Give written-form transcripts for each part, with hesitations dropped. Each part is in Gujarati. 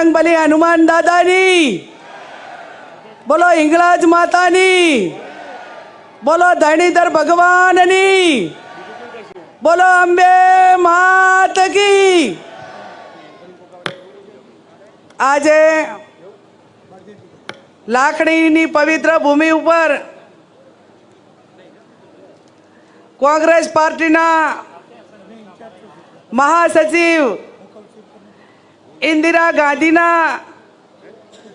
बजरंग बली हनुमान दादानी, बोलो हिंगलाज मातानी, बोलो धरणीधर भगवाननी, बोलो अंबे मात की। આજે લાકડીની પવિત્ર ભૂમિ ઉપર કોંગ્રેસ પાર્ટીના મહાસચિવ इंदिरा गांधीना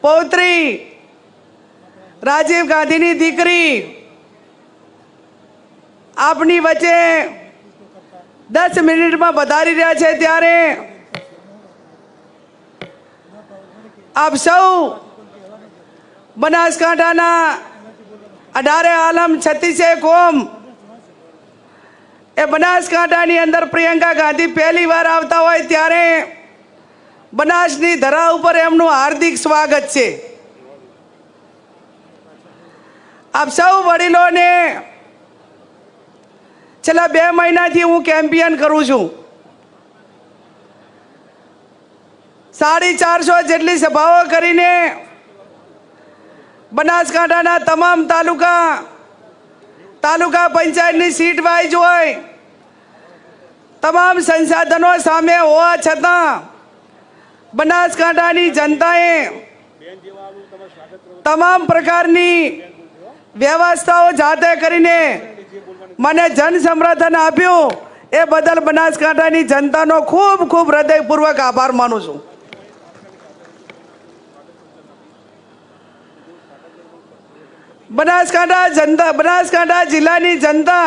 पौत्री राजीव गांधीनी दीकरी आपनी वच्चे 10 मिनिट में पधारी रह्या छे त्यारे आप सौ बनासकांठाना 18 आलम 36 कोम ए बनासकांठानी अंदर प्रियंका गांधी पहली बार आवता होय त्यारे बनासनी धरा पर एमनु हार्दिक स्वागत है। आप सौ वडीलों ने छेल्ला 2 महीना थी हूँ केम्पियन करूँ छूं। 450 जेटली सभाओं करीने बनासकांठाना तमाम तालुका पंचायतनी सीट वाइज होय तमाम संसाधनों सामे होवा छतां बनासकांठानी जनताए तमाम प्रकारनी व्यवस्थाओं जाते करीने मने जन समर्थन आप्युं ए बदल बनासकांठानी जनतानो खूब खूब हृदयपूर्वक आभार मानु छुं। बनासकांठा जिल्लानी जनता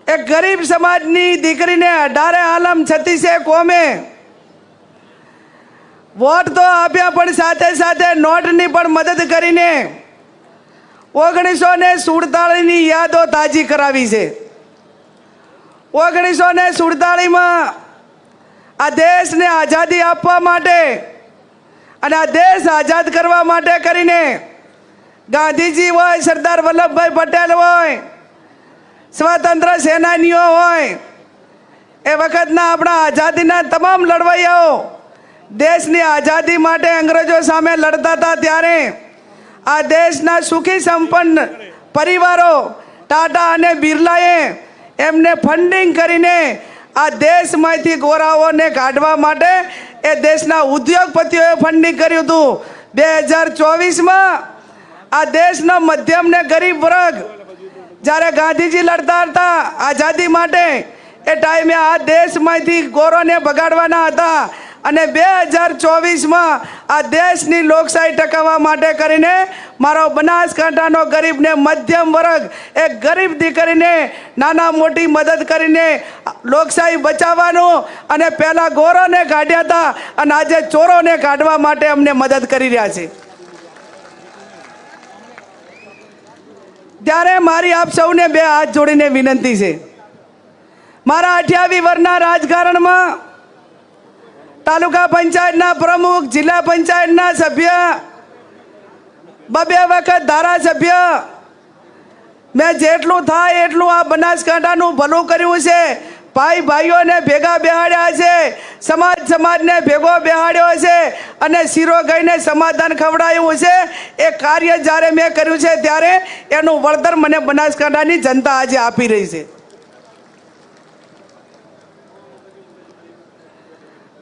एक गरीब समाजनी दीकरीने 18 आलम 36 कोमे वोट तो आप्या पण साथे साथे नोटनी पण मदद करीने 1947 ની યાદો તાજી કરાવી છે। 1947 માં આ દેશને આઝાદી આપવા માટે અને આ દેશ આઝાદ કરવા માટે કરીને ગાંધીજી હોય, સરદાર વલ્લભભાઈ પટેલ હોય, સ્વતંત્ર સેનાનીઓ હોય, એ વખતના આપણા આઝાદીના તમામ લડવૈયાઓ देशनी आजादी माटे अंग्रेजों सामे लड़ता था त्यारे आ देशना सुखी संपन्न परिवारों टाटा अने बिरलाए एमने फंडिंग करीने आ देशमांथी गोराओने काढवा माटे ए देशना उद्योगपतिओए फंडिंग कर्युं हतुं। 2024 में आ देशनो मध्यम ने गरीब वर्ग ज्यारे गांधीजी लड़ता था आजादी माटे ए टाइमे आ देशमांथी गोरोने भगाडवाना हता અને 2024 માં આ દેશની લોકશાહી ટકાવવા માટે કરીને મારો બનાસકાંઠાનો ગરીબ ને મધ્યમ વર્ગ એક ગરીબ દીકરીને નાના મોટી મદદ કરીને લોકશાહી બચાવવાનું અને પહેલા ગોરોને કાઢ્યા હતા અને આજે ચોરોને કાઢવા માટે અમને મદદ કરી રહ્યા છે। ત્યારે મારી આપ સૌને 2 હાથ જોડીને વિનંતી છે, મારા 28 વર્ષના રાજકારણમાં तालुका पंचायतना प्रमुख, जिला पंचायतना सभ्य, 2 वखत धारासभ्य, मैं जेटलू थाय एटलू आ बनासकांठानु भलू कर्युं छे। भाई भाईओ ने भेगा बेहाड्या छे, समाज ने भेगो बेहाड्यो छे अने सीरो गईने समाधान खवडाव्युं छे। ए कार्य ज्यारे मैं कर्युं छे त्यारे एनुं वळतर मने बनासकांठानी जनता आज आपी रही छे।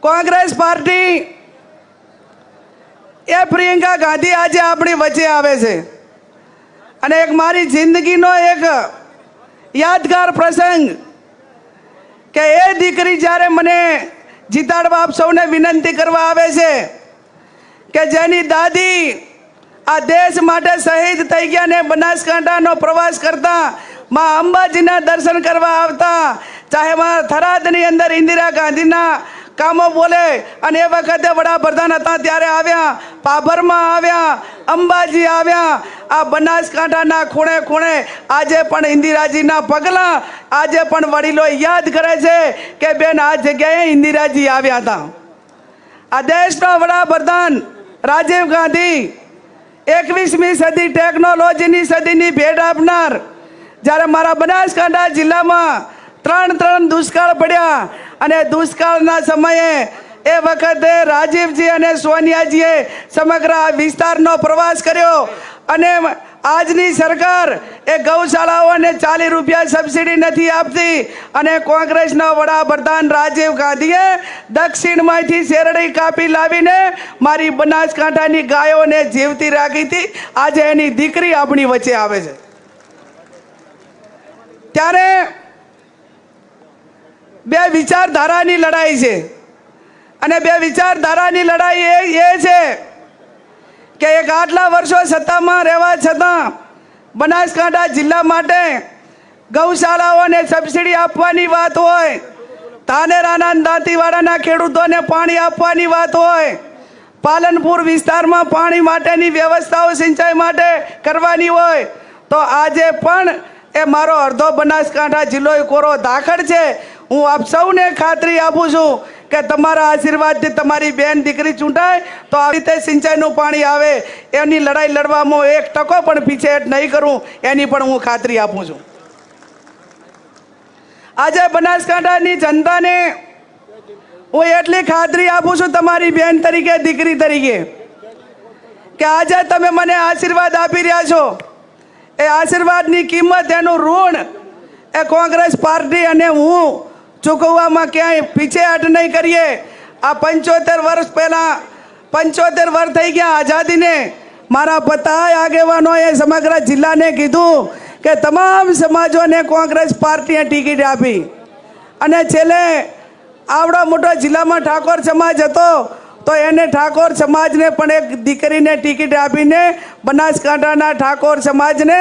कांग्रेस पार्टी ए प्रियंका गांधी आज अपनी वच्चे आवे छे अने एक मारी जिंदगीनो एक यादगार प्रसंग के ए दीकरी ज्यारे मने जीताडवा आप सौने विनंती करवा आवे छे के जेनी दादी आ देश माटे शहीद थई गया ने बनासकांठानो प्रवास करता मां अंबाजीना दर्शन करवा आवता, चाहे मां थरादनी अंदर इंदिरा गांधीना कामो बोले अने वखते वडाप्रधान हता त्यारे आव्या, पाभरमा आव्या, अंबाजी आव्या। आ बनासकांठाना खूणे खूणे आजे पण इंदिराजीना पगला आजे पण वडीलो याद करे छे के बेन आ जग्याए इंदिराजी आव्या हता। आ देशनो वडाप्रधान राजीव गांधी 21મી સદી टेक्नोलॉजीनी सदीनी भेट आपनार ज्यारे मारा बनासकांठा जिल्लामां 3 दुष्काळ पड्या અને દુષ્કાળના સમયે એ વખતે રાજીવજી અને સોનિયાજીએ સમગ્ર આ વિસ્તારનો પ્રવાસ કર્યો અને આજની સરકાર એ ગૌશાળાઓને 40 રૂપિયા સબસિડી નથી આપતી અને કોંગ્રેસના વડાપ્રધાન રાજીવ ગાંધીએ દક્ષિણમાંથી શેરડી કાપી લાવીને મારી બનાસકાંઠાની ગાયોને જીવતી રાખી હતી. આજે એની દીકરી આપણી વચ્ચે આવે છે. ત્યારે બે વિચારધારાની લડાઈ છે અને બે વિચારધારાની લડાઈ એ છે કે એક આટલા વર્ષો સત્તામાં રહેવા છતાં બનાસકાંઠા જિલ્લા માટે ગૌશાળાઓને સબસિડી આપવાની વાત હોય, ધાનેરાના દાંતીવાડાના ખેડૂતોને પાણી આપવાની વાત હોય, પાલનપુર વિસ્તારમાં પાણી માટેની વ્યવસ્થાઓ સિંચાઈ માટે કરવાની હોય, તો આજે પણ એ મારો અડધો બનાસકાંઠા જિલ્લો કોરો દાખલ છે. હું આપ સૌને ખાતરી આપું છું કે તમારા આશીર્વાદથી તમારી બેન દીકરી ચૂંટાય તો આવી રીતે સિંચાઈનું પાણી આવે. એની લડાઈ લડવામાં 1% પણ પીછેહટ નહીં કરું, એની પણ હું ખાતરી આપું છું. આજે બનાસકાંઠાની જનતાને હું એટલી ખાતરી આપું છું તમારી બેન તરીકે, દીકરી તરીકે, કે આજે તમે મને આશીર્વાદ આપી રહ્યા છો. એ આશીર્વાદની કિંમત, એનું ઋણ એ કોંગ્રેસ પાર્ટી અને હું ચૂકવવામાં ક્યાંય પીછેહટ નહીં કરીએ. આ 75 વર્ષ પહેલાં 75 વર્ષ થઈ ગયા આઝાદીને. મારા પતાય આગેવાનોએ સમગ્ર જિલ્લાને કીધું કે તમામ સમાજોને કોંગ્રેસ પાર્ટીએ ટિકિટ આપી અને છેલ્લે આવડો મોટો જિલ્લામાં ઠાકોર સમાજ હતો તો એને ઠાકોર સમાજને પણ એક દીકરીને ટિકિટ આપીને બનાસકાંઠાના ઠાકોર સમાજને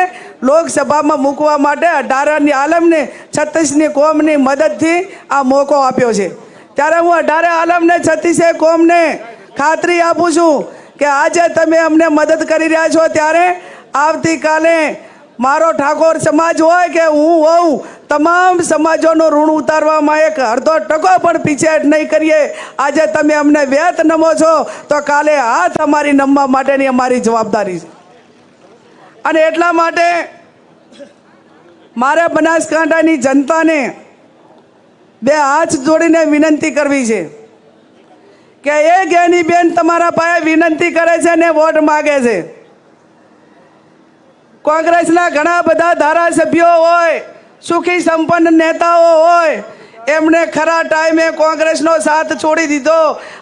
લોકસભામાં મૂકવા માટે 18 આલમને 36ની કોમની મદદથી આ મોકો આપ્યો છે. ત્યારે હું 18 આલમને 36 કોમને ખાતરી આપું છું કે આજે તમે અમને મદદ કરી રહ્યા છો, ત્યારે આવતીકાલે મારો ઠાકોર સમાજ હોય કે હું હોઉં, તમામ સમાજોનું ઋણ ઉતારવામાં 1% પણ પીછેહટ નહીં કરીએ. આજે તમે અમને વેત નમો છો તો કાલે હાથ અમારી નમવા માટેની અમારી જવાબદારી છે. અને એટલા માટે મારે બનાસકાંઠાની જનતાને બે હાથ જોડીને વિનંતી કરવી છે કે એ જ્ઞાની બેન તમારા પાસે વિનંતી કરે છે ને વોટ માગે છે. કોંગ્રેસના ઘણા બધા ધારાસભ્યો હોય, સુખી સંપન્ન નેતાઓ હોય, એમણે ખરા ટાઈમે કોંગ્રેસનો સાથ છોડી દીધો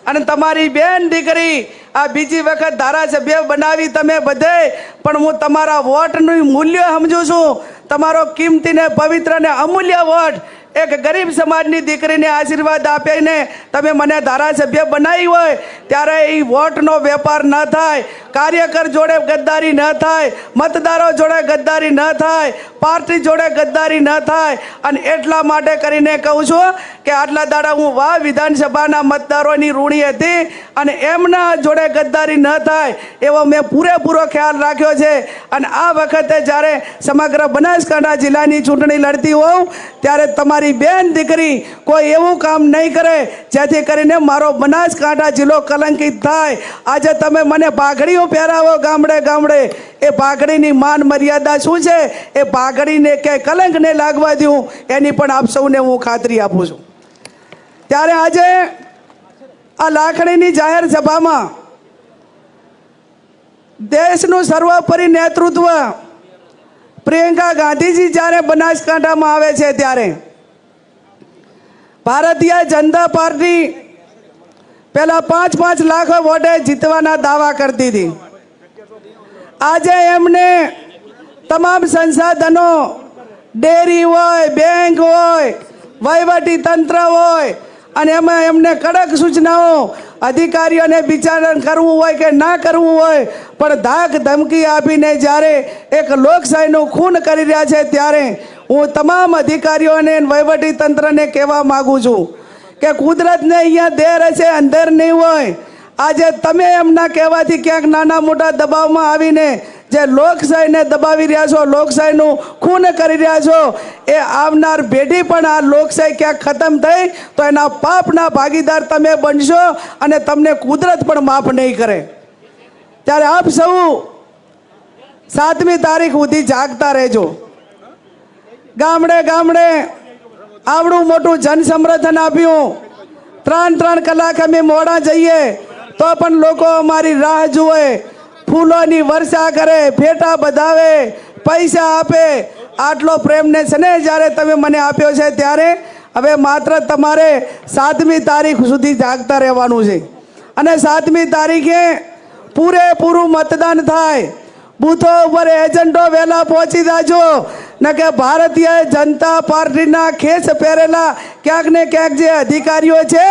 અને તમારી બેન દીકરી આ બીજી વખત ધારાસભ્ય બનાવી તમે બધે. પણ હું તમારા વોટનું મૂલ્ય સમજું છું. તમારો કિંમતી ને પવિત્ર ને અમૂલ્ય વોટ એક ગરીબ સમાજની દીકરીને આશીર્વાદ આપીને તમે મને ધારાસભ્ય બનાવી હોય, ત્યારે એ વોટનો વેપાર ન થાય, કાર્યકર જોડે ગદ્દારી ન થાય, મતદારો જોડે ગદ્દારી ન થાય, પાર્ટી જોડે ગદ્દારી ન થાય. અને એટલા માટે કરીને કહું છું કે આટલા દાડા હું વાવ વિધાનસભાના મતદારોની ઋણી હતી અને એમના જોડે ગદ્દારી ન થાય એવો મેં પૂરેપૂરો ખ્યાલ રાખ્યો છે. અને આ વખતે જ્યારે સમગ્ર બનાસકાંઠા જિલ્લાની ચૂંટણી લડતી હોઉં ત્યારે તમારી બેન દીકરી કોઈ એવું કામ નહીં કરે જેથી કરીને મારો બનાસકાંઠા જિલ્લો કલંકિત થાય. આજે તમે મને પાઘડીઓ પહેરાવો ગામડે ગામડે, એ પાઘડીની માન મર્યાદા શું છે, એ પાઘડીને કે કલંકને લાગવા દઉં એની પણ આપ સૌને હું ખાતરી આપું છું. ત્યારે આજે આ લાખણીની જાહેર સભામાં દેશનું સર્વોપરી નેતૃત્વ પ્રિયંકા ગાંધીજી જ્યારે બનાસકાંઠામાં આવે છે ત્યારે ભારતીય જનતા પાર્ટી પહેલા 5-5 લાખ વોટે જીતવાના દાવા કરતી હતી. આજે એમને તમામ સંસાધનો, ડેરી હોય, બેંક હોય, વહીવટી તંત્ર હોય અને એમાં એમને કડક સૂચનાઓ અધિકારીઓને વિચારણ કરવું હોય કે ના કરવું હોય, પણ ધાક ધમકી આપીને જ્યારે એક લોકશાહીનું ખૂન કરી રહ્યા છે ત્યારે હું તમામ અધિકારીઓને વહીવટી તંત્રને કહેવા માગું છું કે કુદરતને અહીંયા દેર હશે, અંધેર નહીં હોય. આજે તમે એમના કહેવાથી ક્યાંક નાના મોટા દબાવમાં આવીને જે લોકશાહીને દબાવી રહ્યા છો, લોકશાહીનું ખૂન કરી રહ્યા છો, એ આવનાર પેઢી પણ આ લોકશાહી ક્યાંક ખતમ થઈ તો એના પાપના ભાગીદાર તમે બનશો અને તમને કુદરત પણ માફ નહીં કરે. ત્યારે આપ સૌ 7મી તારીખ સુધી જાગતા રહેજો. ગામડે ગામડે આવડું મોટું જન સમર્થન આપ્યું, ત્રણ કલાક અમે મોડા જઈએ તો પણ લોકો અમારી રાહ જુએ, ફૂલોની વર્ષા કરે, ફેટા બધાવે, પૈસા આપે. આટલો પ્રેમને છે ને જ્યારે તમે મને આપ્યો છે ત્યારે હવે માત્ર તમારે 7મી તારીખ સુધી જાગતા રહેવાનું છે. અને 7મી તારીખે પૂરેપૂરું મતદાન થાય. બૂથો ઉપર એજન્ટો વહેલા પહોંચી જાજો, ને કે ભારતીય જનતા પાર્ટીના ખેસ પહેરેલા ક્યાંક ને ક્યાંક જે અધિકારીઓ છે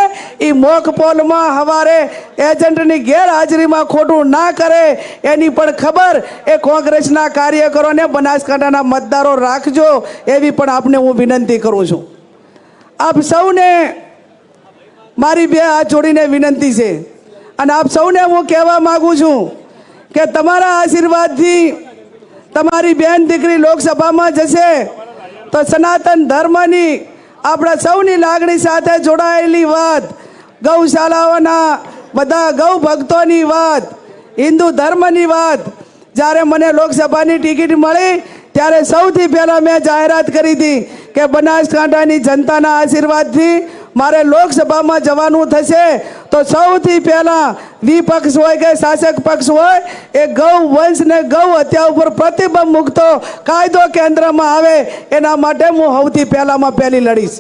એ મોક પોલમાં હવારે એજન્ટની ગેરહાજરીમાં ખોટું ના કરે એની પણ ખબર એ કોંગ્રેસના કાર્યકરોને, બનાસકાંઠાના મતદારો રાખજો એવી પણ આપને હું વિનંતી કરું છું. આપ સૌને મારી 2 હાથ જોડીને વિનંતી છે અને આપ સૌને હું કહેવા માગું છું કે તમારા આશીર્વાદથી તમારી બેન દીકરી લોકસભામાં જશે તો સનાતન ધર્મની આપણા સૌની લાગણી સાથે જોડાયેલી વાત, ગૌશાળાઓના બધા ગૌ ભક્તોની વાત, હિન્દુ ધર્મની વાત, જ્યારે મને લોકસભાની ટિકિટ મળી ત્યારે સૌથી પહેલાં મેં જાહેરાત કરી હતી કે બનાસકાંઠાની જનતાના આશીર્વાદથી મારે લોકસભામાં જવાનું થશે તો સૌથી પહેલાં વિપક્ષ હોય કે શાસક પક્ષ હોય એ ગૌ વંશ ને ગૌ હત્યા ઉપર પ્રતિબંધ મૂકતો કાયદો કેન્દ્રમાં આવે એના માટે હું સૌથી પહેલામાં પહેલી લડીશ.